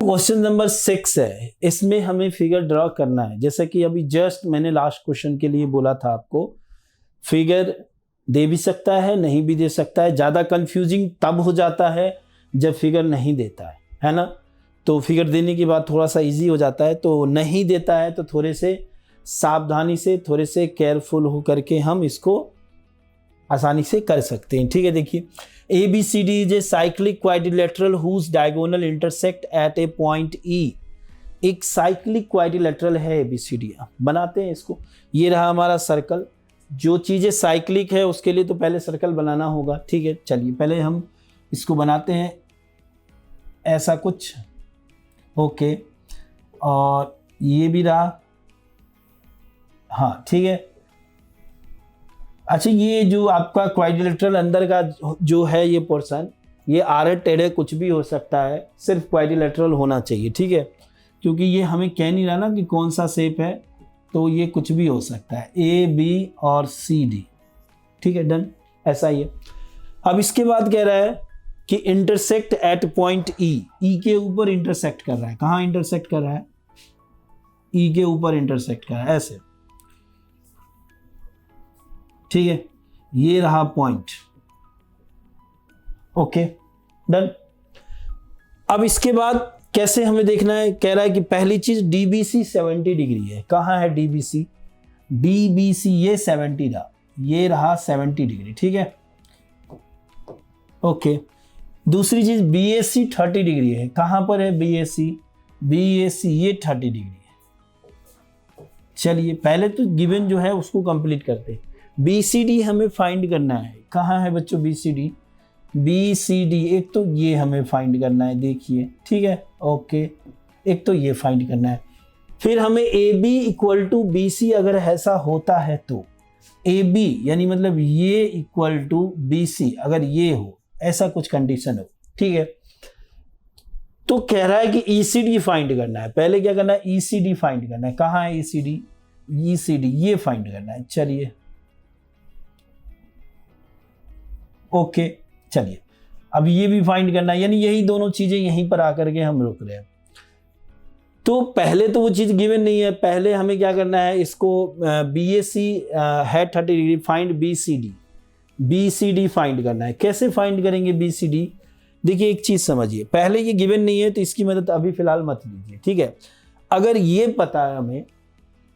Question number 6 है, इसमें हमें फिगर ड्रॉ करना है। जैसे कि अभी जस्ट मैंने लास्ट क्वेश्चन के लिए बोला था आपको, फिगर दे भी सकता है, नहीं भी दे सकता है। ज़्यादा कंफ्यूजिंग तब हो जाता है जब फिगर नहीं देता है ना। तो फिगर देने के बाद थोड़ा सा इजी हो जाता है। तो नहीं देता है तो थोड़े से सावधानी से, थोड़े से केयरफुल हो करके हम इसको आसानी से कर सकते हैं। ठीक है, देखिए ABCD is a cyclic quadrilateral whose diagonal intersect at a point E। एक साइक्लिक क्वाड्रिलेटरल है ABCD। बनाते हैं इसको। ये रहा हमारा सर्कल। जो चीज़ें साइक्लिक है उसके लिए तो पहले सर्कल बनाना होगा। ठीक है, चलिए पहले हम इसको बनाते हैं ऐसा कुछ। ओके, और ये भी रहा। हाँ ठीक है। अच्छा, ये जो आपका क्वाड्रिलेटरल अंदर का जो है ये पोर्शन, ये आड़े टेढ़े कुछ भी हो सकता है, सिर्फ क्वाड्रिलेटरल होना चाहिए। ठीक है, क्योंकि ये हमें कह नहीं रहा ना कि कौन सा शेप है, तो ये कुछ भी हो सकता है, AB और CD। ठीक है, डन, ऐसा ही है। अब इसके बाद कह रहा है कि इंटरसेक्ट एट पॉइंट E के ऊपर इंटरसेक्ट कर रहा है। कहाँ इंटरसेक्ट कर रहा है? E के ऊपर इंटरसेक्ट कर रहा है, ऐसे। ठीक है, ये रहा पॉइंट। Okay, done. अब इसके बाद कैसे हमें देखना है? कह रहा है कि पहली चीज DBC 70 डिग्री है। कहाँ है DBC? DBC ये 70 रहा, ये रहा 70 डिग्री। ठीक है, ओके। दूसरी चीज BAC 30 डिग्री है। कहाँ पर है BAC? BAC ये 30 डिग्री है। चलिए पहले तो गिवन जो है उसको कंप्लीट करते हैं। BCD हमें फाइंड करना है। कहाँ है बच्चों BCD? BCD एक तो ये हमें फाइंड करना है, देखिए। ठीक है, ओके, एक तो ये फाइंड करना है। फिर हमें AB इक्वल टू BC अगर ऐसा होता है तो AB यानी मतलब ये इक्वल टू BC अगर ये हो, ऐसा कुछ कंडीशन हो। ठीक है, तो कह रहा है कि ECD फाइंड करना है। पहले क्या करना है? ECD फाइंड करना है। कहाँ है ECD? ECD ये फाइंड करना है। चलिए ओके, चलिए अब ये भी फाइंड करना है, यानी यही दोनों चीजें यहीं पर आकर के हम रुक रहे हैं। तो पहले तो वो चीज गिवन नहीं है, पहले हमें क्या करना है? इसको BAC है 30 degree, find BCD। BCD find करना है। कैसे फाइंड करेंगे BCD? देखिए एक चीज समझिए, पहले ये गिवन नहीं है तो इसकी मदद अभी फिलहाल मत लीजिए। ठीक है, अगर ये पता है हमें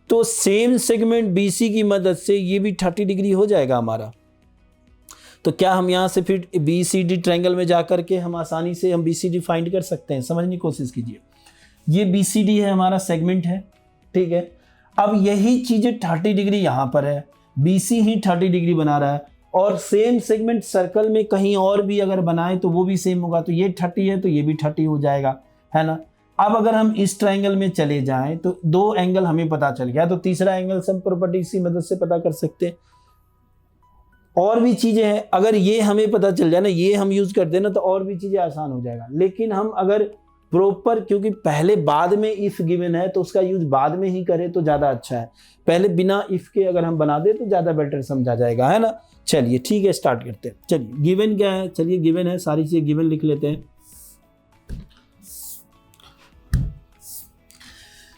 तो सेम सेगमेंट BC की मदद से ये भी 30 डिग्री हो जाएगा हमारा। तो क्या हम यहाँ से फिर BCD ट्रायंगल में जाकर के हम आसानी से हम BCD फाइंड कर सकते हैं? समझने की कोशिश कीजिए। ये BCD है, हमारा सेगमेंट है। ठीक है, अब यही चीजें 30 डिग्री यहाँ पर है, BC ही 30 डिग्री बना रहा है, और सेम सेगमेंट सर्कल में कहीं और भी अगर बनाए तो वो भी सेम होगा। तो ये 30 है तो ये भी 30 हो जाएगा, है ना। अब अगर हम इस ट्रायंगल में चले जाएं तो दो एंगल हमें पता चल गया, तो तीसरा एंगल सम प्रॉपर्टी की मदद से पता कर सकते हैं। और भी चीजें हैं, अगर ये हमें पता चल जाए ना, ये हम यूज करते हैं ना, तो और भी चीजें आसान हो जाएगा। लेकिन हम अगर प्रॉपर, क्योंकि पहले बाद में इफ गिवन है तो उसका यूज बाद में ही करें तो ज्यादा अच्छा है। पहले बिना इफ के अगर हम बना दे तो ज्यादा बेटर समझा जाएगा, है ना। चलिए ठीक है, स्टार्ट करते हैं। चलिए गिवन क्या है? चलिए गिवन है, सारी चीजें गिवन लिख लेते हैं।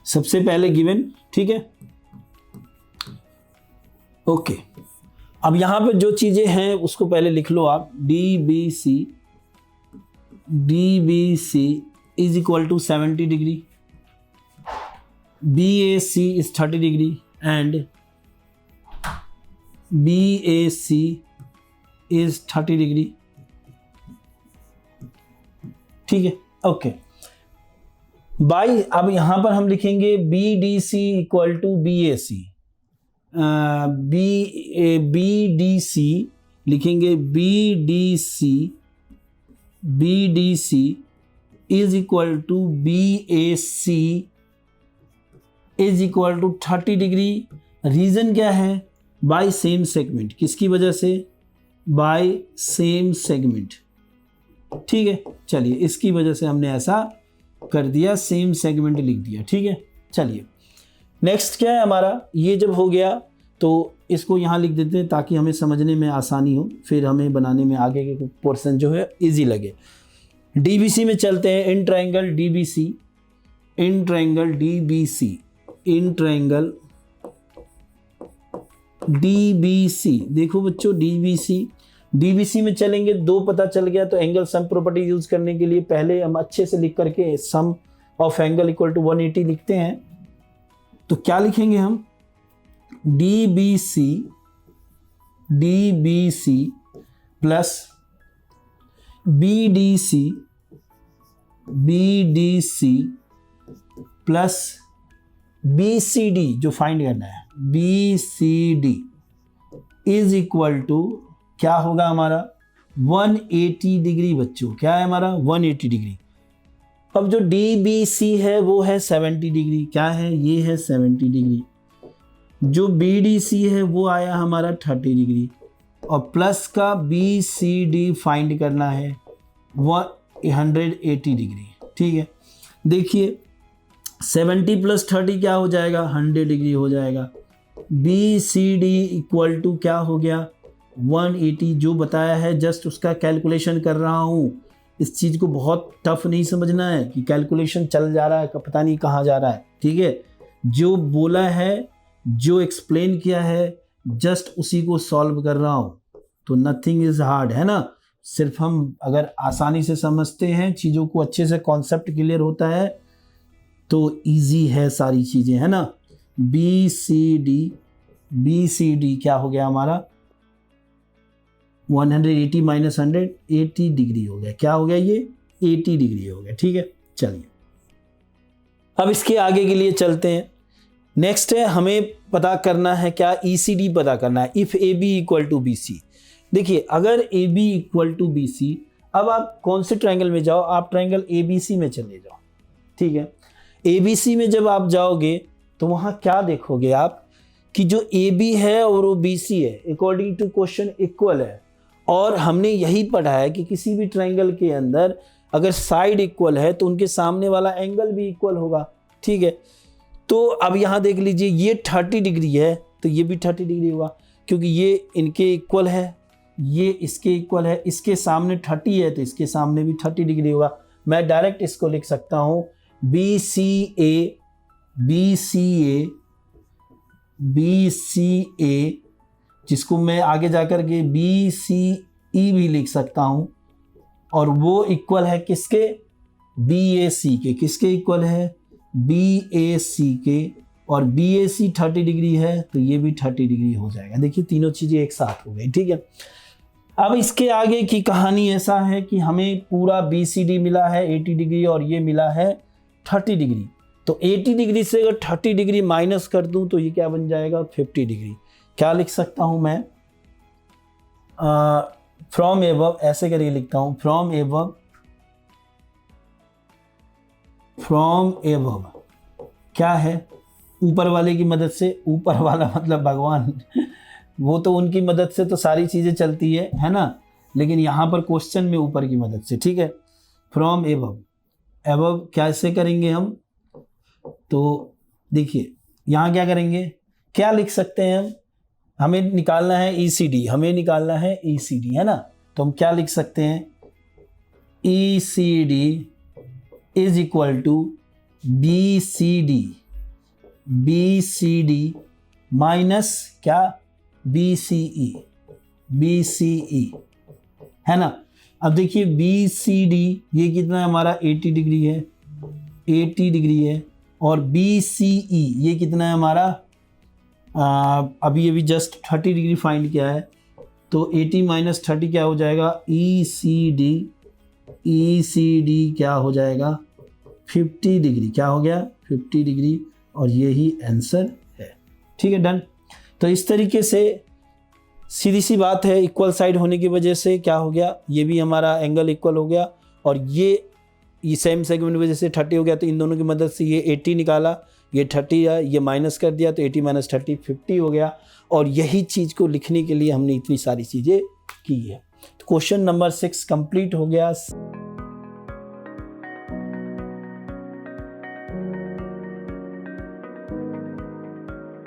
सबसे पहले गिवन, ठीक है, ओके। अब यहां पे जो चीजें हैं उसको पहले लिख लो आप। DBC is equal to 70 degree, BAC is 30 degree and BAC is 30 degree. ठीक है, ओके। बाई अब यहां पर हम लिखेंगे BDC equal to BAC। BDC लिखेंगे, BDC is equal to BAC is equal to 30 degree. Reason क्या है? By same segment. किसकी वजह से? By same segment. ठीक है, चलिए इसकी वजह से हमने ऐसा कर दिया, सेम सेगमेंट लिख दिया। ठीक है, चलिए नेक्स्ट क्या है हमारा? ये जब हो गया तो इसको यहाँ लिख देते हैं ताकि हमें समझने में आसानी हो, फिर हमें बनाने में आगे के पोर्शन जो है इजी लगे। DBC में चलते हैं। In triangle DBC in triangle DBC, in triangle DBC, देखो बच्चों DBC में चलेंगे, दो पता चल गया तो एंगल सम प्रॉपर्टी यूज करने के लिए पहले हम अच्छे से लिख करके सम ऑफ एंगल इक्वल टू 180 लिखते हैं। तो क्या लिखेंगे हम, DBC plus BDC plus BCD, जो फाइंड करना है BCD इज इक्वल टू क्या होगा हमारा 180 डिग्री। बच्चों क्या है हमारा 180 डिग्री। अब जो DBC है वो है 70 डिग्री, क्या है ये है 70 डिग्री। जो BDC है वो आया हमारा 30 डिग्री और प्लस का BCD फाइंड करना है 180 डिग्री। ठीक है, देखिए 70 प्लस 30 क्या हो जाएगा 100 डिग्री हो जाएगा। BCD इक्वल टू क्या हो गया 180, जो बताया है जस्ट उसका कैलकुलेशन कर रहा हूँ। इस चीज़ को बहुत टफ नहीं समझना है कि कैलकुलेशन चल जा रहा है पता नहीं कहाँ जा रहा है। ठीक है, जो बोला है, जो एक्सप्लेन किया है, जस्ट उसी को सॉल्व कर रहा हूँ। तो नथिंग इज हार्ड, है ना। सिर्फ हम अगर आसानी से समझते हैं, चीज़ों को अच्छे से कॉन्सेप्ट क्लियर होता है तो इजी है सारी चीज़ें, है ना। BCD क्या हो गया हमारा 180 माइनस 100 80 डिग्री हो गया। क्या हो गया ये 80 डिग्री हो गया। ठीक है, चलिए अब इसके आगे के लिए चलते हैं। नेक्स्ट है हमें पता करना है क्या, ECD पता करना है। If AB equal to BC, देखिए अगर AB इक्वल टू BC, अब आप कौन से ट्रायंगल में जाओ, आप ट्रायंगल ABC में चले जाओ। ठीक है, ABC में जब आप जाओगे तो वहाँ क्या देखोगे आप कि जो AB है और वो BC है अकॉर्डिंग टू क्वेश्चन इक्वल है। और हमने यही पढ़ा है कि किसी भी ट्रायंगल के अंदर अगर साइड इक्वल है तो उनके सामने वाला एंगल भी इक्वल होगा। ठीक है, तो अब यहाँ देख लीजिए ये 30 डिग्री है तो ये भी 30 डिग्री होगा, क्योंकि ये इनके इक्वल है, ये इसके इक्वल है, इसके सामने 30 है तो इसके सामने भी 30 डिग्री होगा। मैं डायरेक्ट इसको लिख सकता हूँ BCA, जिसको मैं आगे जाकर के BCE भी लिख सकता हूँ, और वो इक्वल है किसके BAC के। किसके इक्वल है BAC के, और BAC 30 डिग्री है तो ये भी 30 डिग्री हो जाएगा। देखिए तीनों चीज़ें एक साथ हो गई। ठीक है, अब इसके आगे की कहानी ऐसा है कि हमें पूरा BCD मिला है 80 डिग्री और ये मिला है 30 डिग्री। तो 80 डिग्री से अगर 30 डिग्री माइनस कर दूं तो ये क्या बन जाएगा 50 डिग्री। क्या लिख सकता हूं मैं, फ्रॉम एबव ऐसे करके लिखता हूं, फ्रॉम एबव क्या है, ऊपर वाले की मदद से, ऊपर वाला मतलब भगवान वो तो उनकी मदद से तो सारी चीज़ें चलती है ना, लेकिन यहाँ पर क्वेश्चन में ऊपर की मदद से। ठीक है, फ्रॉम एबव कैसे करेंगे हम, तो देखिए यहाँ क्या करेंगे, क्या लिख सकते हैं हम, हमें निकालना है ECD, है ना। तो हम क्या लिख सकते हैं, ECD is equal to BCD minus क्या BCE, है ना। अब देखिए BCD ये कितना है हमारा 80 डिग्री है, 80 डिग्री है, और BCE ये कितना है हमारा, अभी ये भी जस्ट 30 डिग्री फाइंड किया है, तो 80 माइनस 30 क्या हो जाएगा ECD क्या हो जाएगा 50 डिग्री। क्या हो गया 50 डिग्री, और यही आंसर है। ठीक है, डन। तो इस तरीके से सीधी सी बात है, इक्वल साइड होने की वजह से क्या हो गया, ये भी हमारा एंगल इक्वल हो गया, और ये सेम सेगमेंट की वजह से 30 हो गया। तो इन दोनों की मदद से ये 80 निकाला, ये 30 है, ये माइनस कर दिया तो 80 माइनस 30 50 हो गया। और यही चीज़ को लिखने के लिए हमने इतनी सारी चीज़ें की है। तो क्वेश्चन नंबर 6 कंप्लीट हो गया।